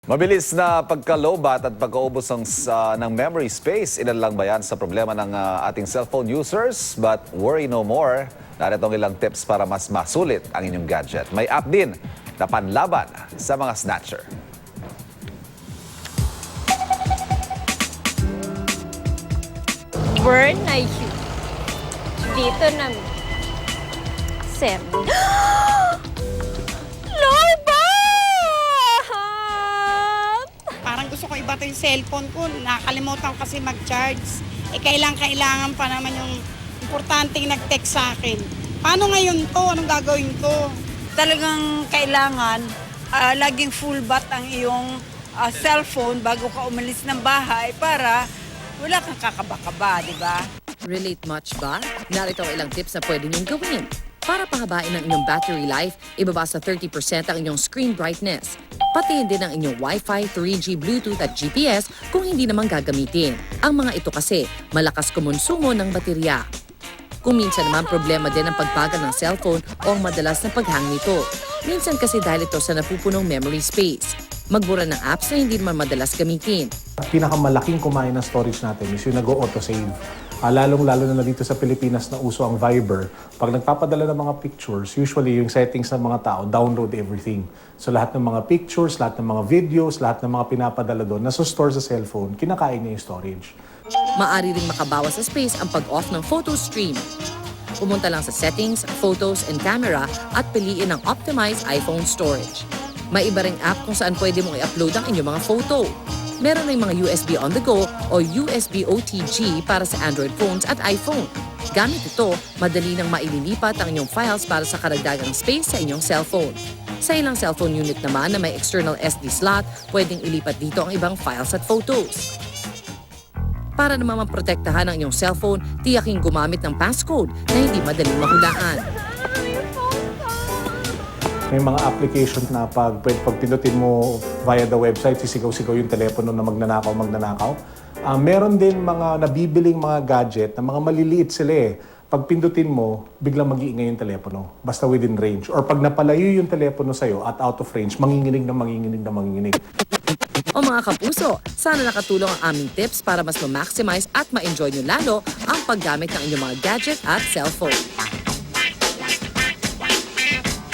Mabilis na pagka-lowbat at pagkaubos ng memory space, ilan lang ba yan sa problema ng ating cellphone users? But worry no more. Narito ang ilang tips para mas masulit ang inyong gadget. May app din na panlaban sa mga snatcher. Burn na yun. Dito na. Seven. Parang gusto ko iba yung cellphone ko. Nakalimutan ko kasi mag-charge. Kailangan pa naman yung importanteng nag-text sa akin. Paano ngayon to? Anong gagawin ko? Talagang kailangan laging full bat ang iyong cellphone bago ka umalis ng bahay para wala kang kakaba-kaba, di ba? Relate much ba? Narito ang ilang tips na pwede niyong gawin. Para pahabain ang inyong battery life, ibaba sa 30% ang inyong screen brightness. Patiin din ang inyong Wi-Fi, 3G, Bluetooth at GPS kung hindi naman gagamitin. Ang mga ito kasi malakas kumonsumo ng baterya. Kung minsan naman problema din ang pagbagal ng cellphone o ang madalas na paghang nito. Minsan kasi dahil ito sa napupunong memory space. Magbura ng apps na hindi naman madalas gamitin. Pinakamalaking kumain ng storage natin is yung nag-auto-save. Lalong-lalo na dito sa Pilipinas na uso ang Viber. Pag nagpapadala ng mga pictures, usually yung settings ng mga tao, download everything. So lahat ng mga pictures, lahat ng mga videos, lahat ng mga pinapadala doon, nasa-store sa cellphone, kinakain niya yung storage. Maari ring makabawas sa space ang pag-off ng photo stream. Pumunta lang sa settings, photos, and camera at piliin ang optimized iPhone storage. May iba ring app kung saan pwede mong i-upload ang inyong mga photo. Meron ring mga USB on the go o USB OTG para sa Android phones at iPhone. Gamit ito, madali nang maililipat ang inyong files para sa karagdagang space sa inyong cellphone. Sa ilang cellphone unit naman na may external SD slot, pwedeng ilipat dito ang ibang files at photos. Para naman maprotektahan ang iyong cellphone, tiyaking gumamit ng passcode na hindi madaling mahulaan. May mga application na pag pindutin mo via the website, sisigaw-sigaw yung telepono na magnanakaw. Meron din mga nabibiling mga gadget na mga maliliit sila eh. Pag pindutin mo, biglang mag-iingay yung telepono, basta within range. Or pag napalayo yung telepono sa'yo at out of range, manginginig. O mga kapuso, sana nakatulong ang aming tips para mas ma-maximize at ma-enjoy nyo lalo ang paggamit ng inyong mga gadget at cellphone.